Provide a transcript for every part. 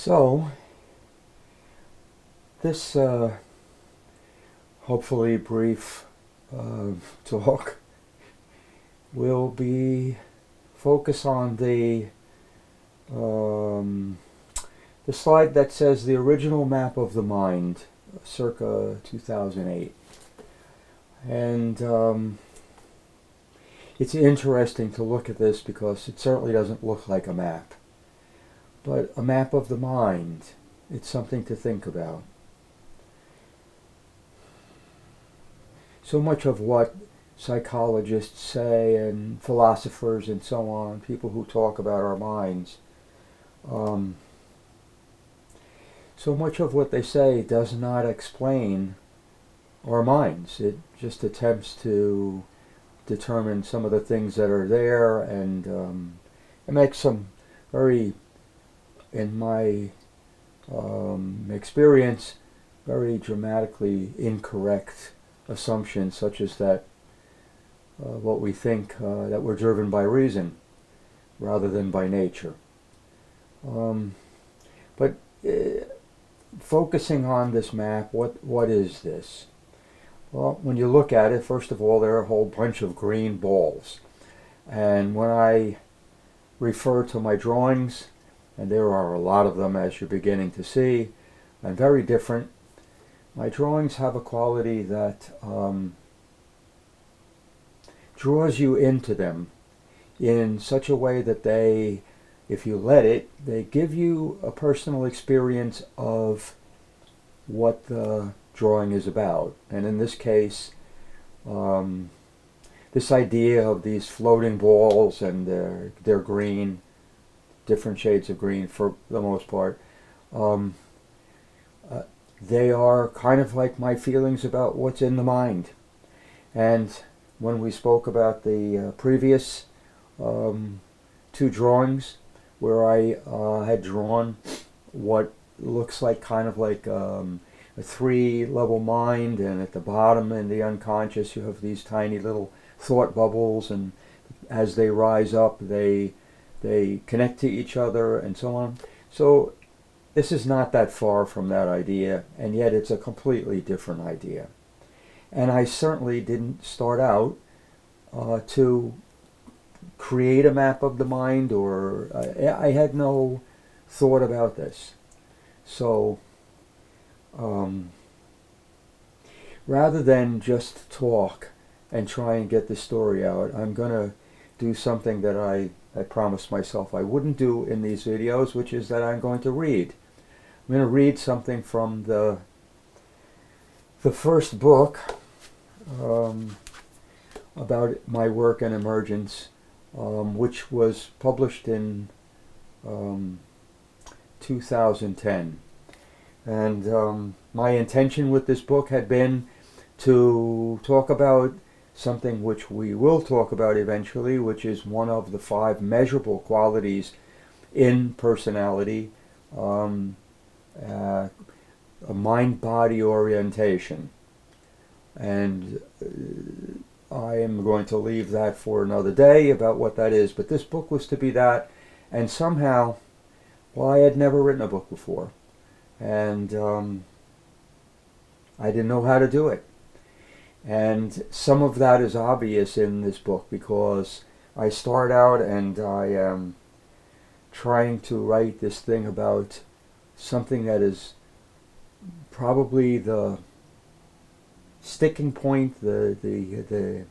So, this hopefully brief talk will be focus on um, the slide that says the original map of the mind, circa 2008. And it's interesting to look at this because it certainly doesn't look like a map. But a map of the mind, it's something to think about. So much of what psychologists say and philosophers and so on, people who talk about our minds, so much of what they say does not explain our minds. It just attempts to determine some of the things that are there, and it makes some very, in my experience, very dramatically incorrect assumptions, such as that what we think that we're driven by reason rather than by nature. But focusing on this map, what is this? Well, when you look at it, first of all, there are a whole bunch of green balls. And when I refer to my drawings, and there are a lot of them as you're beginning to see, and very different, my drawings have a quality that draws you into them in such a way that they, if you let it, they give you a personal experience of what the drawing is about. And in this case, this idea of these floating balls, and they're green, different shades of green for the most part, they are kind of like my feelings about what's in the mind. And when we spoke about the previous two drawings, where I had drawn what looks like kind of like a three-level mind, and at the bottom in the unconscious you have these tiny little thought bubbles, and as they rise up they connect to each other and so on. So this is not that far from that idea, and yet it's a completely different idea. And I certainly didn't start out to create a map of the mind, or I had no thought about this. So rather than just talk and try and get the story out, I'm going to do something that I promised myself I wouldn't do in these videos, which is that I'm going to read. I'm going to read something from the first book about my work and emergence, which was published in 2010. And my intention with this book had been to talk about something which we will talk about eventually, which is one of the 5 measurable qualities in personality, a mind-body orientation. And I am going to leave that for another day about what that is. But this book was to be that, and somehow, well, I had never written a book before, and I didn't know how to do it. And some of that is obvious in this book, because I start out and I am trying to write this thing about something that is probably the sticking point, the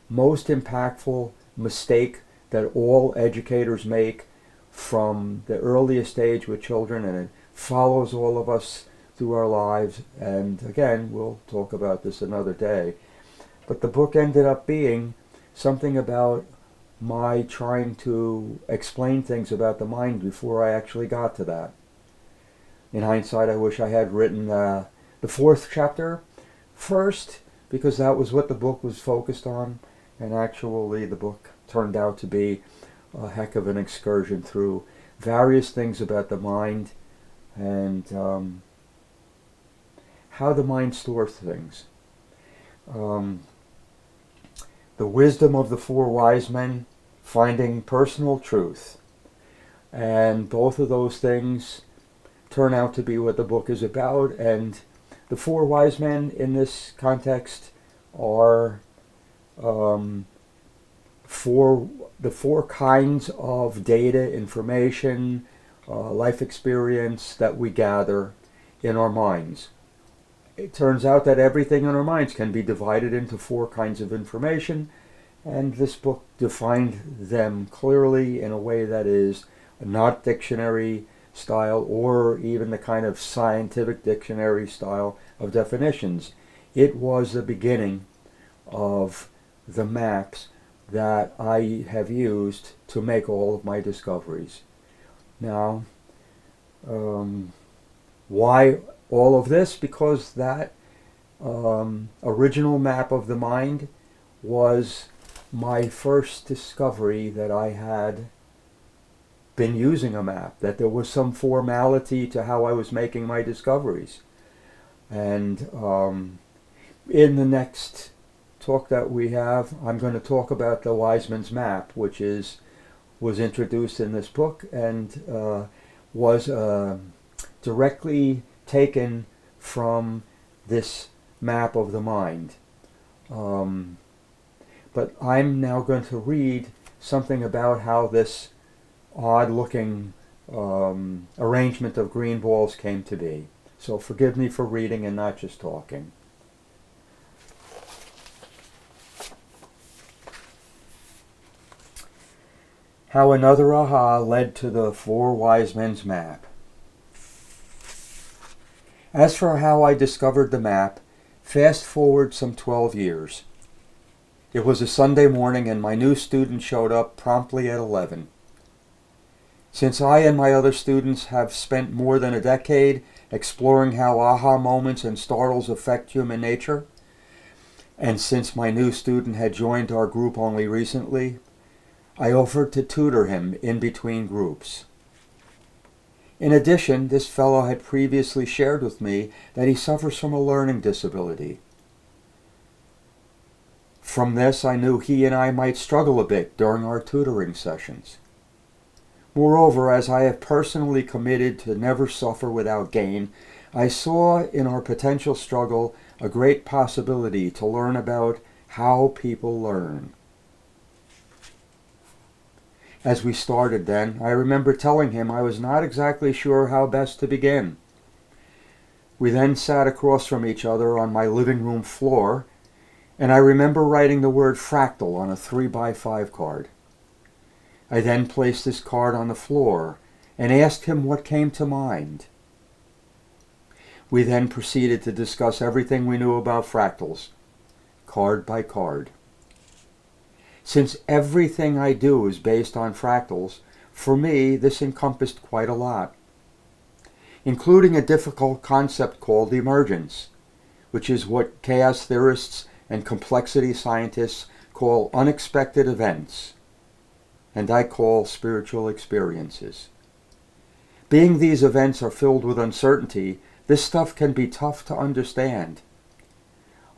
most impactful mistake that all educators make from the earliest age with children, and it follows all of us through our lives. And again, we'll talk about this another day. But the book ended up being something about my trying to explain things about the mind before I actually got to that. In hindsight, I wish I had written the 4th chapter first, because that was what the book was focused on, and actually the book turned out to be a heck of an excursion through various things about the mind, and how the mind stores things. The wisdom of the 4 wise men, finding personal truth. And both of those things turn out to be what the book is about. And the four wise men in this context are the four kinds of data, information, life experience that we gather in our minds. It turns out that everything in our minds can be divided into four kinds of information, and this book defined them clearly in a way that is not dictionary style or even the kind of scientific dictionary style of definitions. It was the beginning of the maps that I have used to make all of my discoveries. Now, why all of this? Because that original map of the mind was my first discovery that I had been using a map, that there was some formality to how I was making my discoveries. And in the next talk that we have, I'm going to talk about the Wiseman's Map, which was introduced in this book and was directly taken from this map of the mind. But I'm now going to read something about how this odd-looking arrangement of green balls came to be. So forgive me for reading and not just talking. How another aha led to the four wise men's map. As for how I discovered the map, fast forward some 12 years. It was a Sunday morning and my new student showed up promptly at 11. Since I and my other students have spent more than a decade exploring how aha moments and startles affect human nature, and since my new student had joined our group only recently, I offered to tutor him in between groups. In addition, this fellow had previously shared with me that he suffers from a learning disability. From this, I knew he and I might struggle a bit during our tutoring sessions. Moreover, as I have personally committed to never suffer without gain, I saw in our potential struggle a great possibility to learn about how people learn. As we started then, I remember telling him I was not exactly sure how best to begin. We then sat across from each other on my living room floor, and I remember writing the word fractal on a 3x5 card. I then placed this card on the floor and asked him what came to mind. We then proceeded to discuss everything we knew about fractals, card by card. Since everything I do is based on fractals, for me this encompassed quite a lot, including a difficult concept called emergence, which is what chaos theorists and complexity scientists call unexpected events, and I call spiritual experiences. Being these events are filled with uncertainty, this stuff can be tough to understand,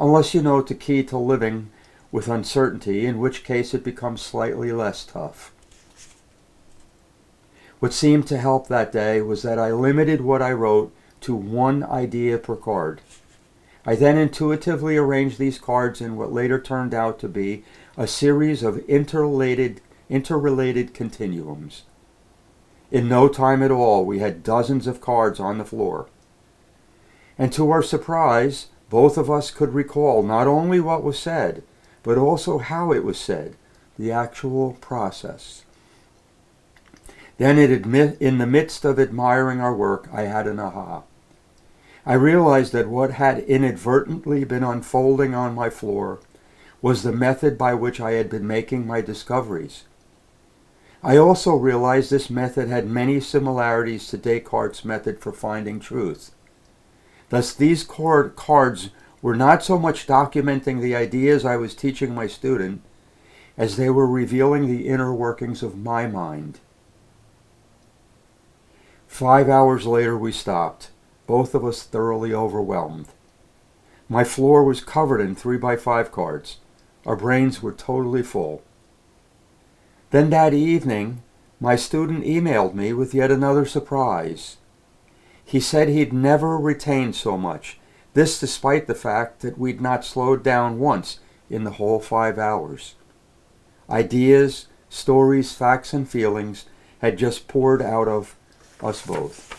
unless you know the key to living with uncertainty, in which case it becomes slightly less tough. What seemed to help that day was that I limited what I wrote to one idea per card. I then intuitively arranged these cards in what later turned out to be a series of interrelated continuums. In no time at all, we had dozens of cards on the floor. And to our surprise, both of us could recall not only what was said, but also how it was said, the actual process. Then in the midst of admiring our work, I had an aha. I realized that what had inadvertently been unfolding on my floor was the method by which I had been making my discoveries. I also realized this method had many similarities to Descartes' method for finding truth. Thus, these cards were not so much documenting the ideas I was teaching my student as they were revealing the inner workings of my mind. 5 hours later we stopped, both of us thoroughly overwhelmed. My floor was covered in 3x5 cards. Our brains were totally full. Then that evening, my student emailed me with yet another surprise. He said he'd never retained so much, this despite the fact that we'd not slowed down once in the whole 5 hours. Ideas, stories, facts, and feelings had just poured out of us both.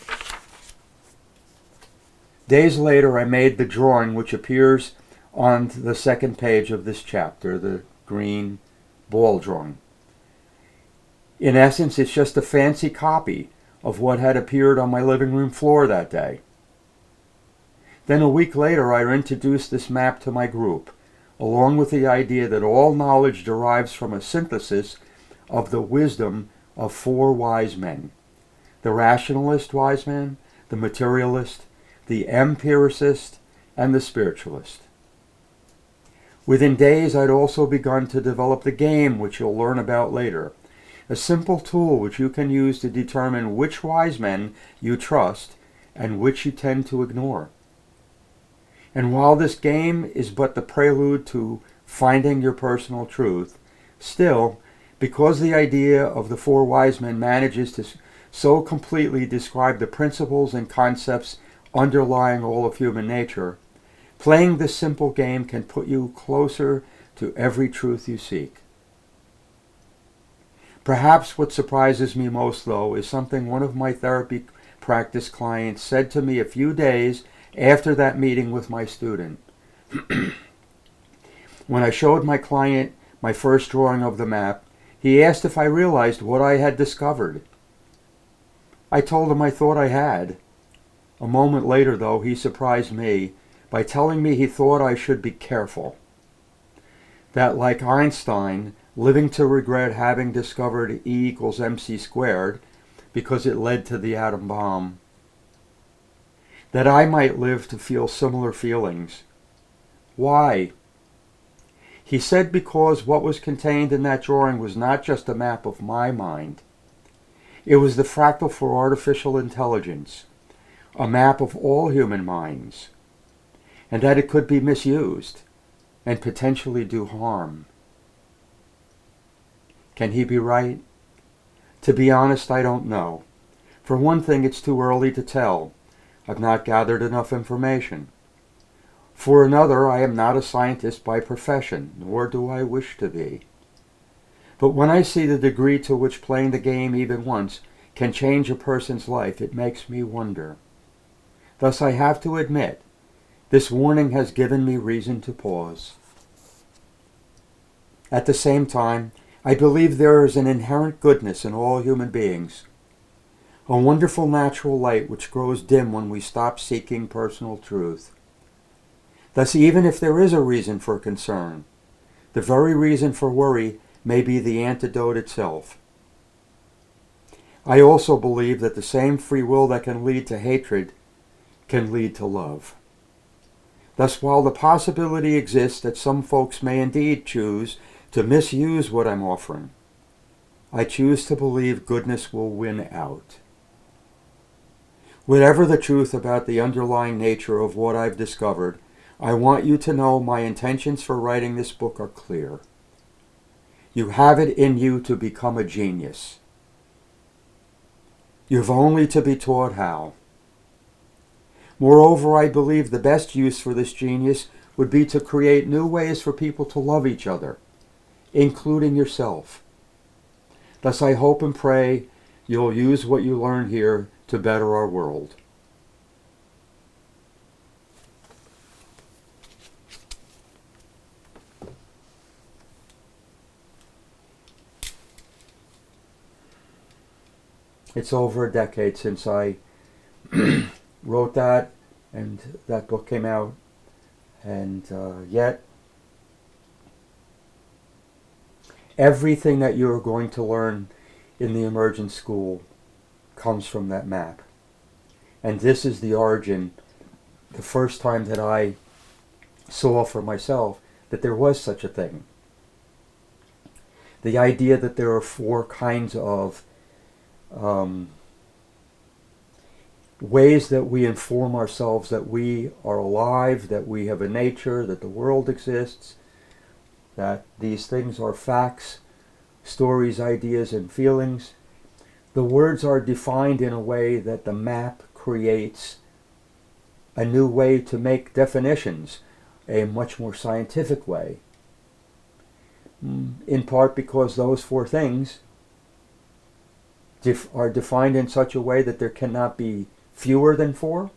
Days later, I made the drawing which appears on the second page of this chapter, the green ball drawing. In essence, it's just a fancy copy of what had appeared on my living room floor that day. Then a week later, I introduced this map to my group, along with the idea that all knowledge derives from a synthesis of the wisdom of 4 wise men: the rationalist wise man, the materialist, the empiricist, and the spiritualist. Within days, I'd also begun to develop the game, which you'll learn about later, a simple tool which you can use to determine which wise men you trust and which you tend to ignore. And while this game is but the prelude to finding your personal truth, still, because the idea of the 4 wise men manages to so completely describe the principles and concepts underlying all of human nature, playing this simple game can put you closer to every truth you seek. Perhaps what surprises me most, though, is something one of my therapy practice clients said to me a few days after that meeting with my student. When I showed my client my first drawing of the map, he asked if I realized what I had discovered. I told him I thought I had. A moment later, though, he surprised me by telling me he thought I should be careful. That, like Einstein, living to regret having discovered E equals mc squared because it led to the atom bomb, that I might live to feel similar feelings. Why? He said because what was contained in that drawing was not just a map of my mind. It was the fractal for artificial intelligence, a map of all human minds, and that it could be misused and potentially do harm. Can he be right? To be honest, I don't know. For one thing, it's too early to tell. I've not gathered enough information. For another, I am not a scientist by profession, nor do I wish to be. But when I see the degree to which playing the game even once can change a person's life, it makes me wonder. Thus, I have to admit, this warning has given me reason to pause. At the same time, I believe there is an inherent goodness in all human beings, a wonderful natural light which grows dim when we stop seeking personal truth. Thus, even if there is a reason for concern, the very reason for worry may be the antidote itself. I also believe that the same free will that can lead to hatred can lead to love. Thus, while the possibility exists that some folks may indeed choose to misuse what I'm offering, I choose to believe goodness will win out. Whatever the truth about the underlying nature of what I've discovered, I want you to know my intentions for writing this book are clear. You have it in you to become a genius. You've only to be taught how. Moreover, I believe the best use for this genius would be to create new ways for people to love each other, including yourself. Thus, I hope and pray you'll use what you learn here to better our world. It's over a decade since I wrote that, and that book came out, and yet everything that you're going to learn in the Emergent School comes from that map. And this is the origin, the first time that I saw for myself that there was such a thing. The idea that there are 4 kinds of ways that we inform ourselves that we are alive, that we have a nature, that the world exists, that these things are facts, stories, ideas, and feelings. The words are defined in a way that the map creates a new way to make definitions, a much more scientific way. In part because those four things are defined in such a way that there cannot be fewer than four,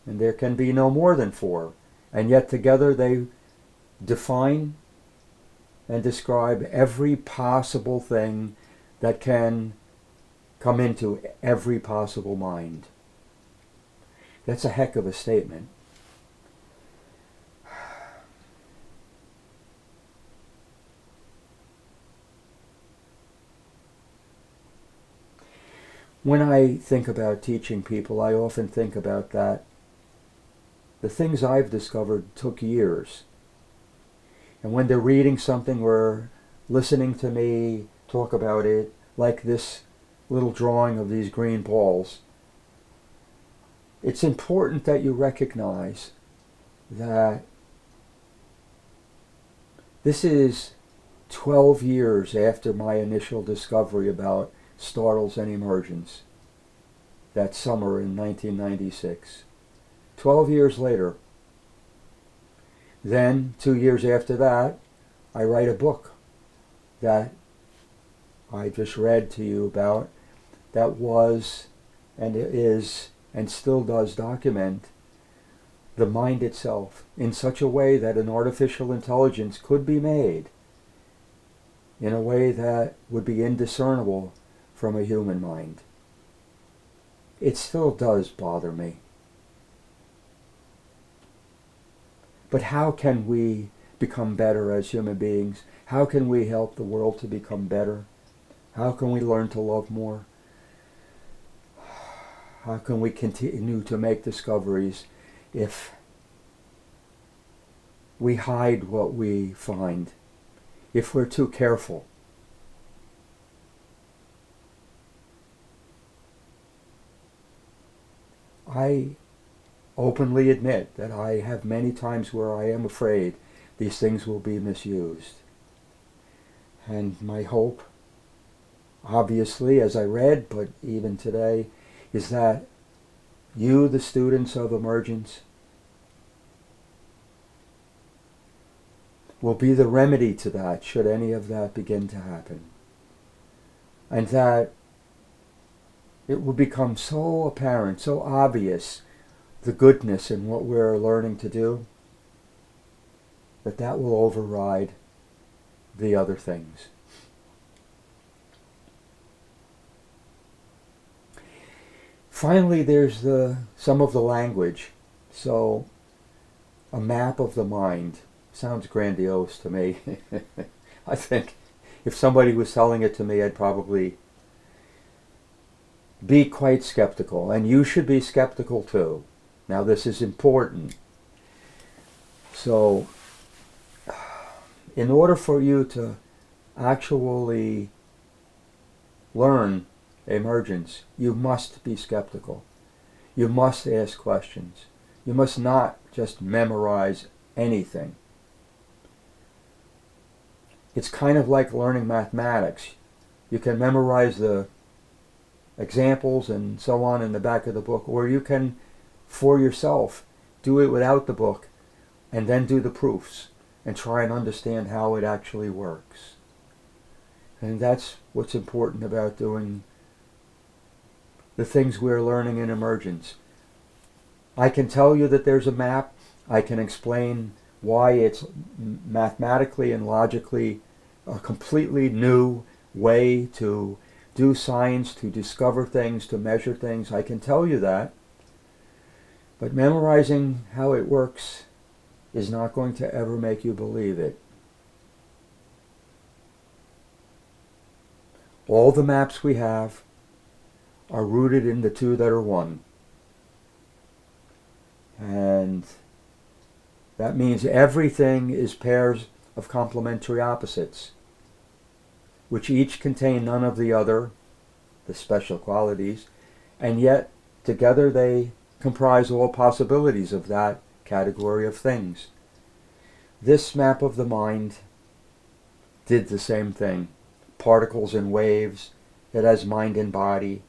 and there can be no more than four. And yet together they define and describe every possible thing that can come into every possible mind. That's a heck of a statement. When I think about teaching people, I often think about that. The things I've discovered took years. And when they're reading something or listening to me talk about it, like this little drawing of these green balls, it's important that you recognize that this is 12 years after my initial discovery about startles and emergence, that summer in 1996. 12 years later. Then, 2 years after that, I write a book that I just read to you about, that was and is and still does document the mind itself in such a way that an artificial intelligence could be made in a way that would be indiscernible from a human mind. It still does bother me. But how can we become better as human beings? How can we help the world to become better? How can we learn to love more? How can we continue to make discoveries if we hide what we find, if we're too careful? I openly admit that I have many times where I am afraid these things will be misused. And my hope, obviously, as I read, but even today, is that you, the students of Emergence, will be the remedy to that, should any of that begin to happen. And that it will become so apparent, so obvious, the goodness in what we're learning to do, that will override the other things. Finally, there's some of the language. So, a map of the mind sounds grandiose to me. I think if somebody was selling it to me, I'd probably be quite skeptical. And you should be skeptical too. Now, this is important. So, in order for you to actually learn Emergence, you must be skeptical. You must ask questions. You must not just memorize anything. It's kind of like learning mathematics. You can memorize the examples and so on in the back of the book, or you can, for yourself, do it without the book and then do the proofs and try and understand how it actually works. And that's what's important about doing the things we're learning in Emergence. I can tell you that there's a map. I can explain why it's mathematically and logically a completely new way to do science, to discover things, to measure things. I can tell you that. But memorizing how it works is not going to ever make you believe it. All the maps we have are rooted in the two that are one. And that means everything is pairs of complementary opposites, which each contain none of the other, the special qualities, and yet together they comprise all possibilities of that category of things. This map of the mind did the same thing. Particles and waves, it has mind and body.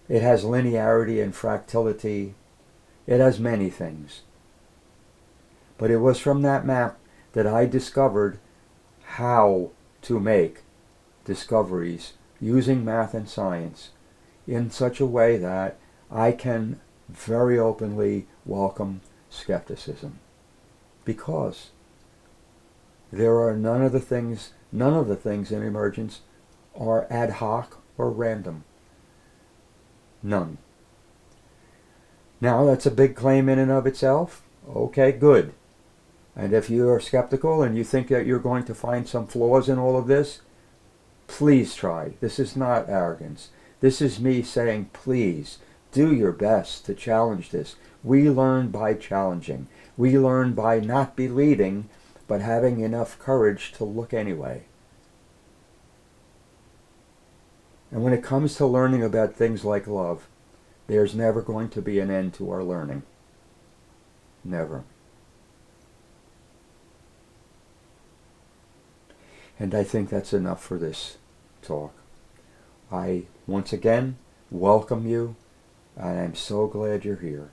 It has linearity and fractality. It has many things. But it was from that map that I discovered how to make discoveries using math and science in such a way that I can very openly welcome skepticism. Because there are none of the things in emergence are ad hoc or random. None. Now that's a big claim in and of itself. Okay, good. And if you are skeptical and you think that you're going to find some flaws in all of this, please try. This is not arrogance. This is me saying, please, do your best to challenge this. We learn by challenging. We learn by not believing, but having enough courage to look anyway. And when it comes to learning about things like love, there's never going to be an end to our learning. Never. And I think that's enough for this talk. I, once again, welcome you, and I'm so glad you're here.